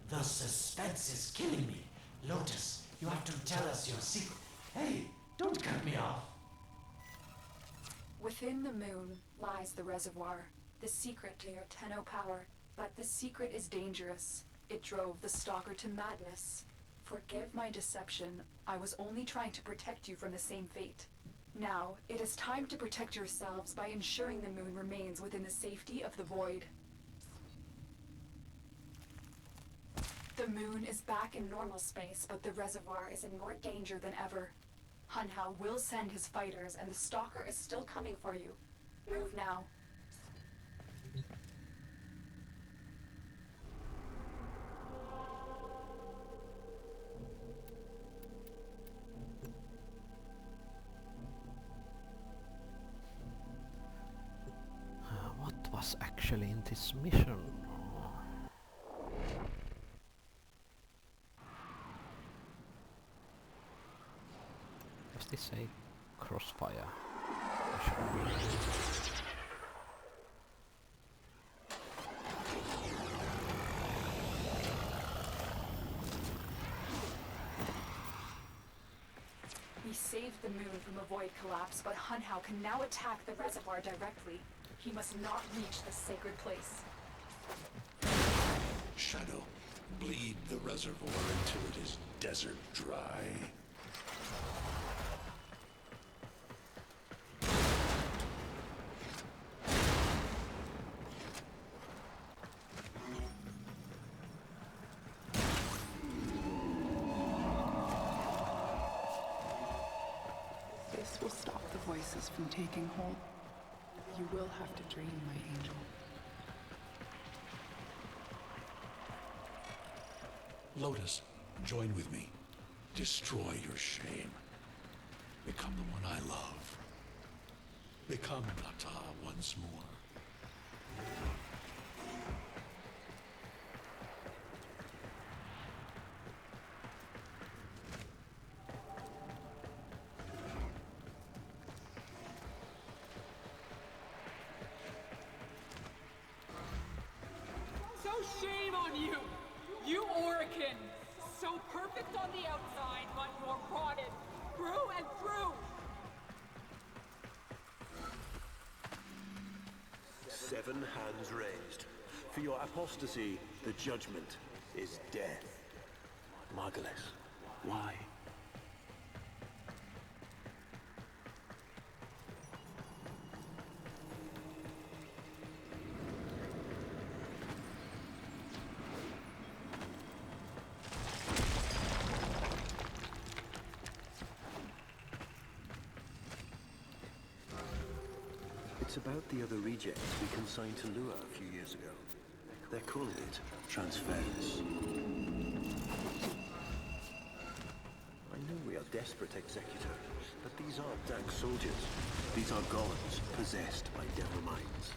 The suspense is killing me. Lotus, you have to tell us your secret. Hey, don't cut me off. Within the moon lies the reservoir, the secret to your Tenno power. But the secret is dangerous. It drove the Stalker to madness. Forgive my deception. I was only trying to protect you from the same fate. Now, it is time to protect yourselves by ensuring the moon remains within the safety of the void. The moon is back in normal space, but the reservoir is in more danger than ever. Hunhao will send his fighters, and the Stalker is still coming for you. Move now. What was actually in this mission? Is this a crossfire mission? We saved the moon from a void collapse, but Hunhao can now attack the reservoir directly. He must not reach the sacred place. Shadow, bleed the reservoir until it is desert dry. This will stop the voices from taking hold. You will have to dream, my angel. Lotus, join with me. Destroy your shame. Become the one I love. Become Nata once more. So shame on you! You Orican! So perfect on the outside, but you're rotted through and through! 7 hands raised. For your apostasy, the judgment is death. Margulis, why? It's about the other rejects we consigned to Lua a few years ago. They're calling it transference. I know we are desperate, Executor, but these aren't dank soldiers. These are golems possessed by devil minds.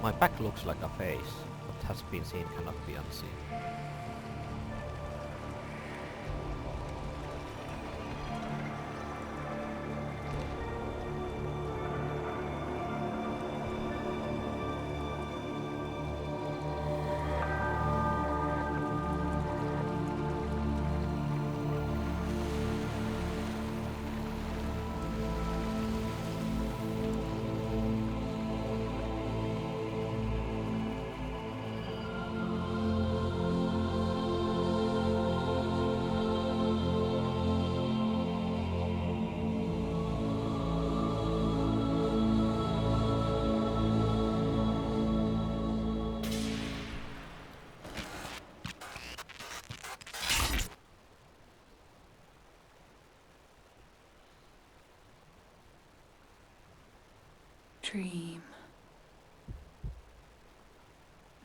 My back looks like a face. What has been seen cannot be unseen. Dream.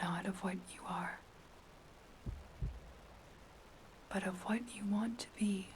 Not of what you are, but of what you want to be.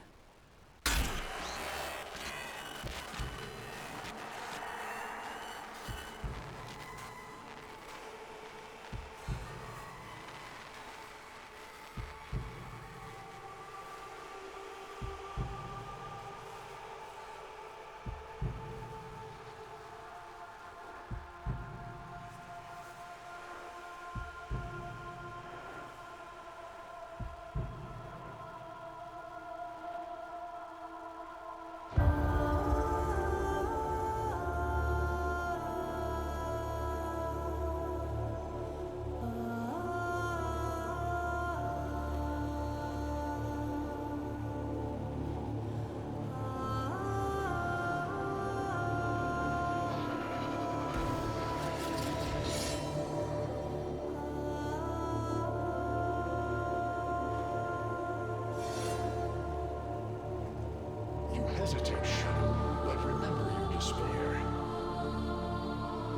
You hesitate, Shadow, but remember your despair.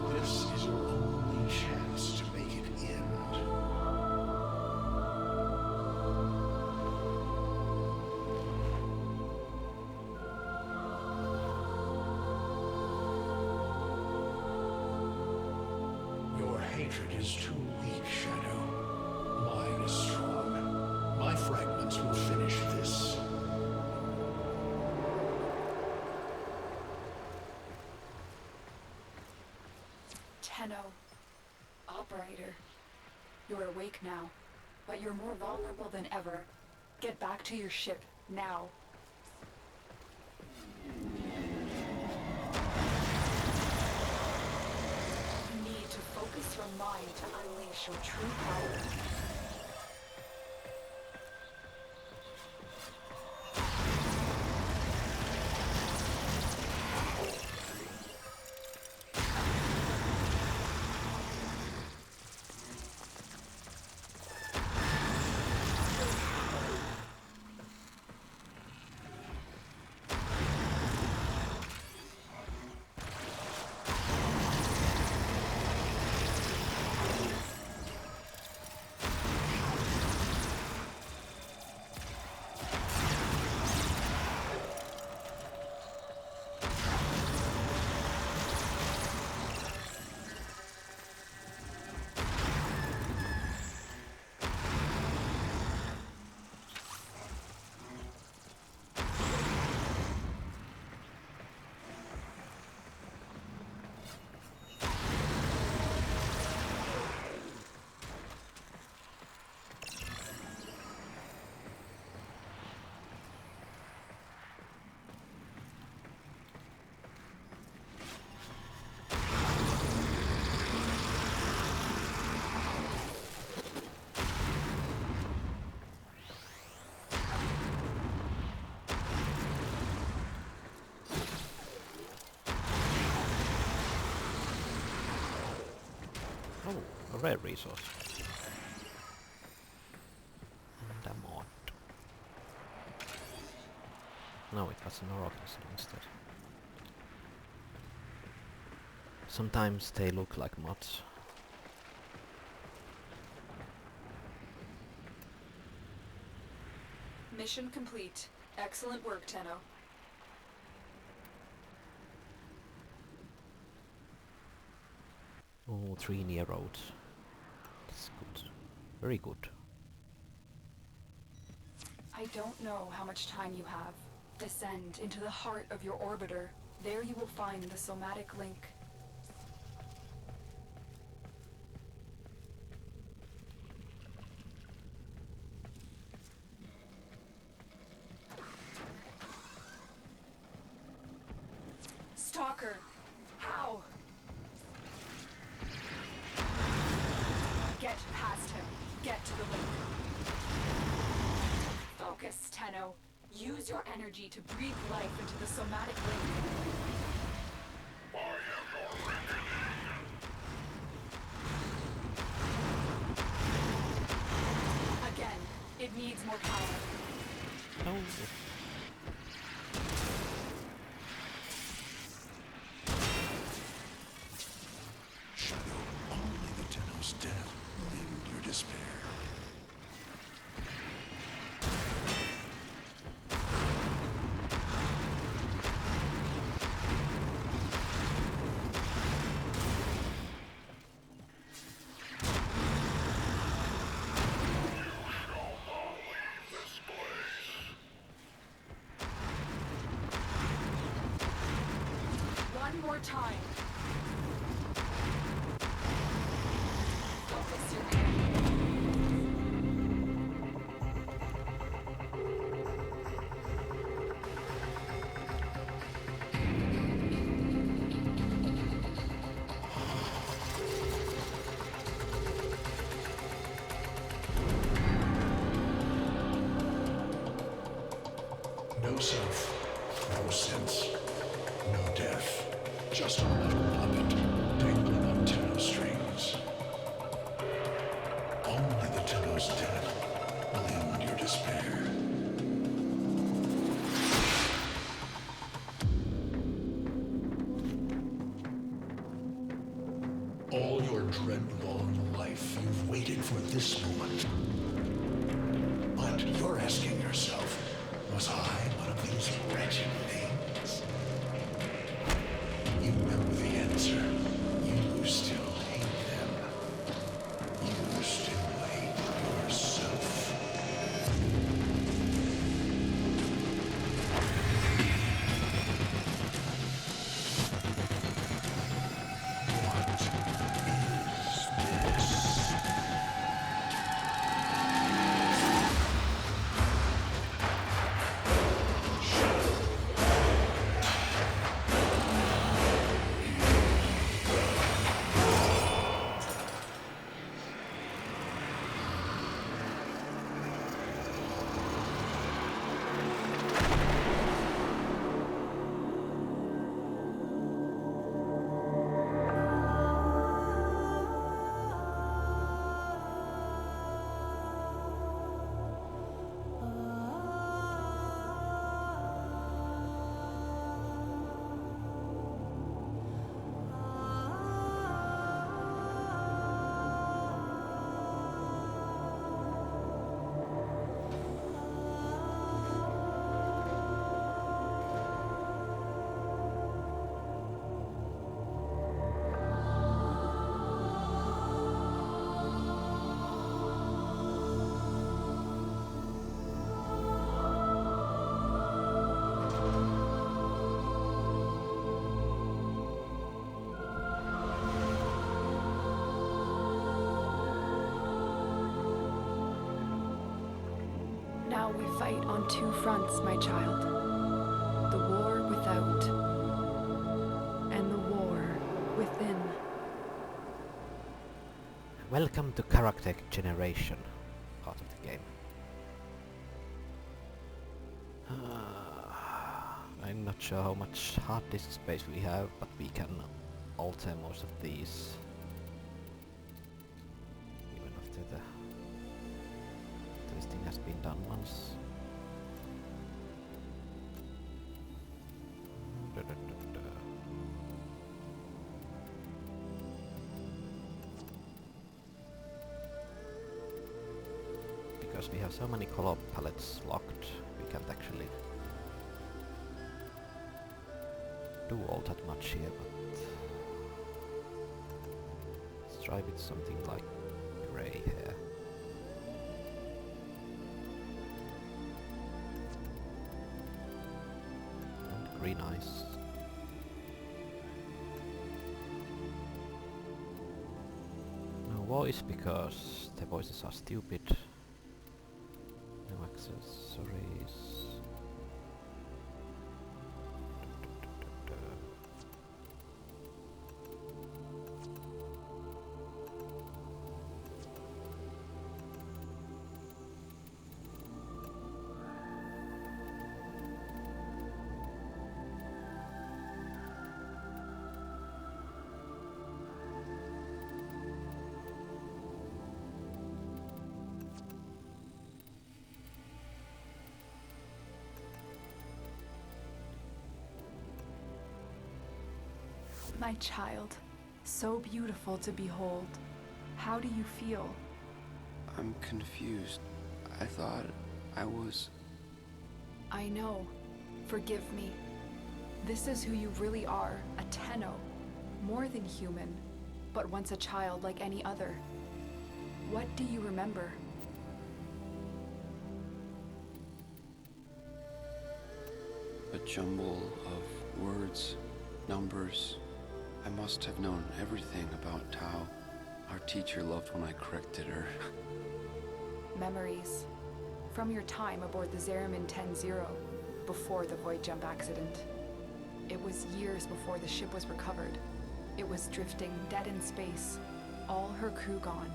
This is your only chance to make it end. Your hatred is too weak, Shadow. Mine is strong. My fragments will finish this. Tenno. Operator. You're awake now, but you're more vulnerable than ever. Get back to your ship, now. You need to focus your mind to unleash your true power. Oh, a rare resource. And a mod. No, it was an oracle stone instead. Sometimes they look like mods. Mission complete. Excellent work, Tenno. Oh, 3 near roads. That's good. Very good. I don't know how much time you have. Descend into the heart of your orbiter. There you will find the somatic link. Stalker! How? Get past him. Get to the link. Focus, Tenno. Use your energy to breathe life into the somatic link. Again, it needs more power. Oh. despair. One more time. Focus your energy. No self, no sense, no death. Just a metal puppet dangling on tenno strings. Only the tenno's death will end your despair. All your dread-long life, you've waited for this moment. But you're asking yourself, was I one of these wretched things? You know the answer. You still hate them. You still hate yourself. What is this? Now we fight on two fronts, my child. The war without, and the war within. Welcome to character generation part of the game. I'm not sure how much hard disk space we have, but we can alter most of these. Even after the testing has been done once. Because we have so many color palettes locked, we can't actually do all that much here, but let's try with something like grey here. And green eyes. No voice because the voices are stupid. No accessories. My child, so beautiful to behold. How do you feel? I'm confused. I thought I was... I know. Forgive me. This is who you really are, a Tenno. More than human, but once a child like any other. What do you remember? a jumble of words, numbers. I must have known everything about Tao. Our teacher loved when I corrected her. Memories. From your time aboard the Zeramin 10-0, before the void jump accident. It was years before the ship was recovered. It was drifting dead in space, all her crew gone,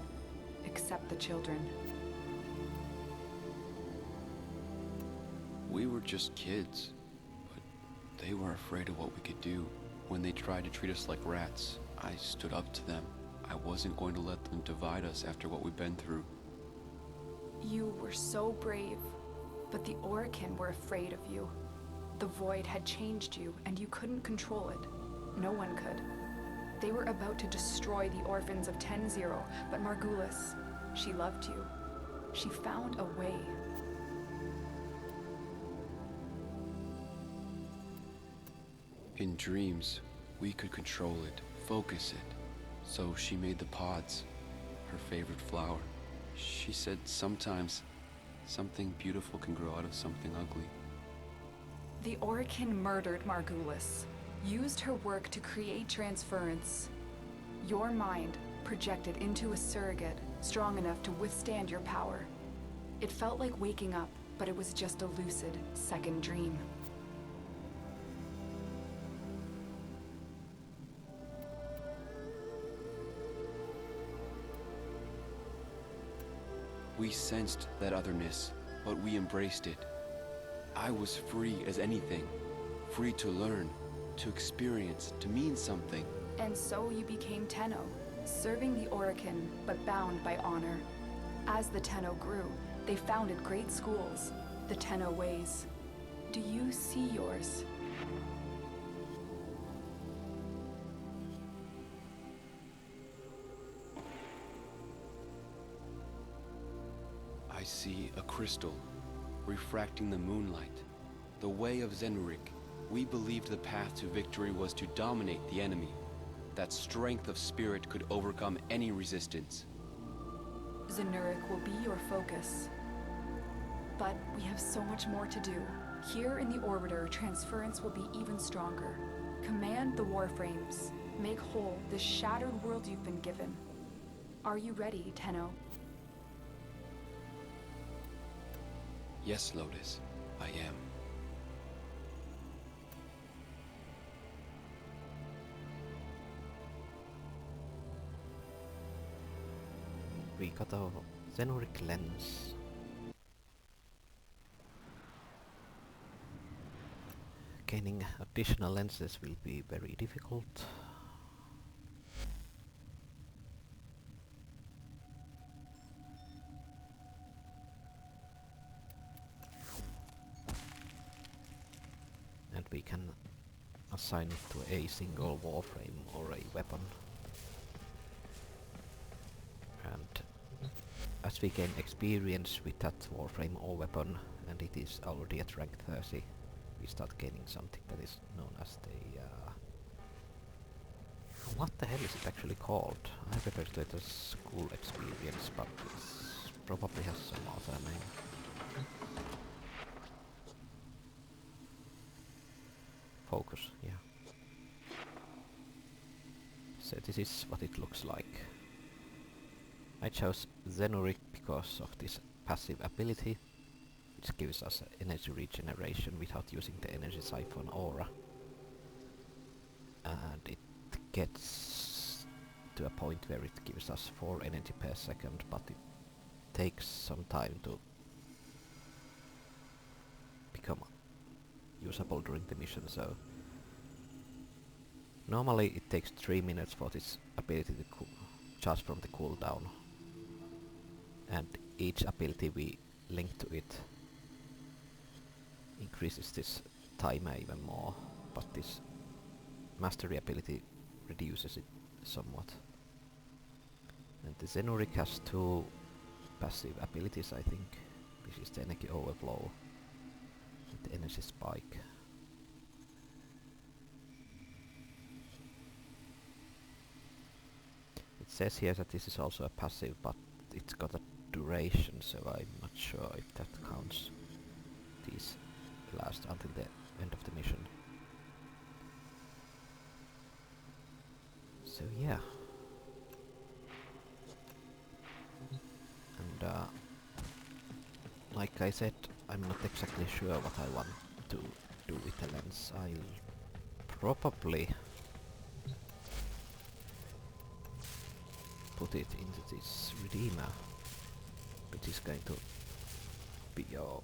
except the children. We were just kids, but they were afraid of what we could do. When they tried to treat us like rats, I stood up to them. I wasn't going to let them divide us after what we've been through. You were so brave, but the Orokin were afraid of you. The void had changed you, and you couldn't control it. No one could. They were about to destroy the orphans of 10-0, but Margulis, she loved you. She found a way. In dreams, we could control it, focus it. So she made the pods, her favorite flower. She said sometimes something beautiful can grow out of something ugly. The Orokin murdered Margulis, used her work to create transference. Your mind projected into a surrogate strong enough to withstand your power. It felt like waking up, but it was just a lucid second dream. We sensed that otherness, but we embraced it. I was free as anything. Free to learn, to experience, to mean something. And so you became Tenno, serving the Orokin, but bound by honor. As the Tenno grew, they founded great schools, the Tenno ways. Do you see yours? I see a crystal, refracting the moonlight. The way of Zenurik. We believed the path to victory was to dominate the enemy. That strength of spirit could overcome any resistance. Zenurik will be your focus. But we have so much more to do. Here in the Orbiter, transference will be even stronger. Command the Warframes. Make whole this shattered world you've been given. Are you ready, Tenno? Yes, Lotus, I am. We got our Zenurik lens. Gaining additional lenses will be very difficult. And we can assign it to a single Warframe or a weapon. And as we gain experience with that Warframe or weapon, and it is already at rank 30, we start gaining something that is known as the... what the hell is it actually called? I referred to it as school experience, but it probably has some other name. Focus, yeah. So this is what it looks like. I chose Zenurik because of this passive ability, which gives us energy regeneration without using the energy siphon aura. And it gets to a point where it gives us 4 energy per second, but it takes some time to become usable during the mission, so normally it takes 3 minutes for this ability to charge from the cooldown, and each ability we link to it increases this timer even more, but this mastery ability reduces it somewhat. And the Zenurik has 2 passive abilities, I think. This is the energy overflow, the energy spike. It says here that this is also a passive, but it's got a duration, so I'm not sure if that counts. These last until the end of the mission. So yeah. And like I said, I'm not exactly sure what I want to do with the lens. I'll probably put it into this Redeemer, which is going to be your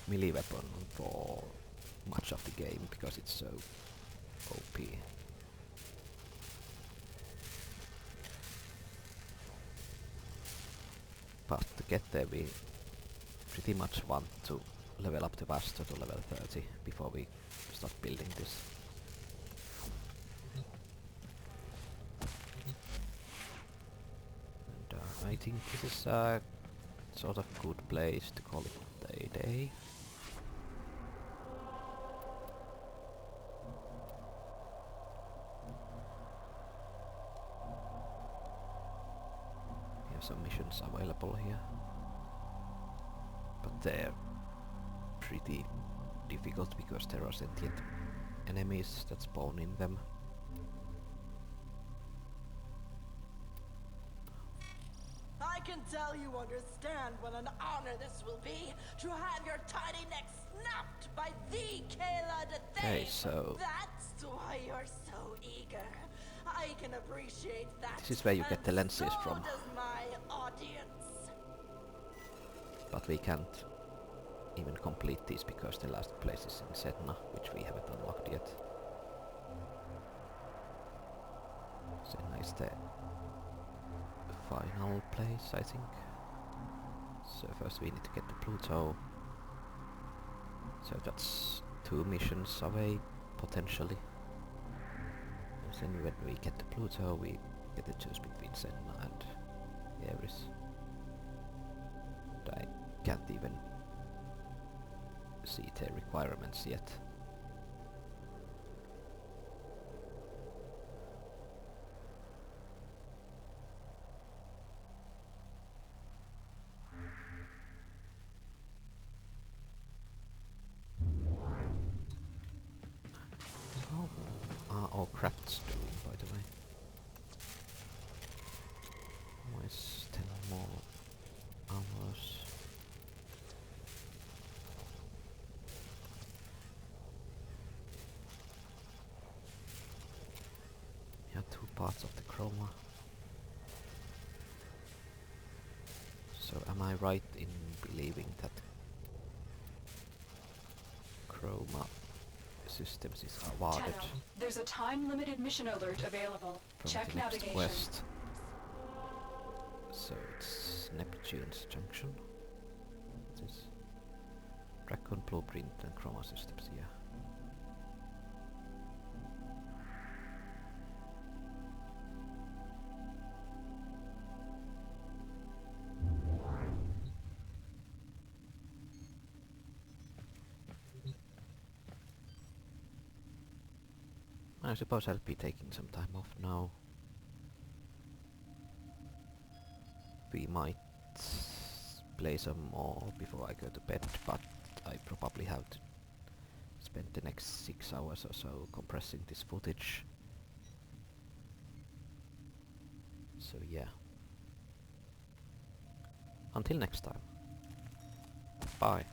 melee weapon for much of the game because it's so OP. But to get there we pretty much want to level up the Vaster to level 30 before we start building this. And I think this is a sort of good place to call it a day. We have some missions available here, but they're pretty difficult because there are sentient enemies that spawn in them. I can tell you understand what an honor this will be to have your tiny neck snapped by the Kayla de Thane. Okay, so that's why you're so eager. I can appreciate that. this is where you get the lenses so from. Does my audience. But we can't even complete this because the last place is in Sedna, which we haven't unlocked yet. Sedna is the final place, I think. So first we need to get to Pluto. So that's 2 missions away, potentially. And then when we get to Pluto, we get to choose between Sedna and Eris. And I can't even see the requirements yet. All crafts doing, by the way. Why is 10 more hours? Yeah, 2 parts of the chroma. So am I right in believing that chroma systems is awarded Tenno, there's a time-limited mission alert available. from Check the next navigation. quest? So it's Neptune's Junction. This Raccoon Blueprint and chroma systems, yeah. I suppose I'll be taking some time off now. We might play some more before I go to bed, but I probably have to spend the next 6 hours or so compressing this footage. So yeah. Until next time. Bye.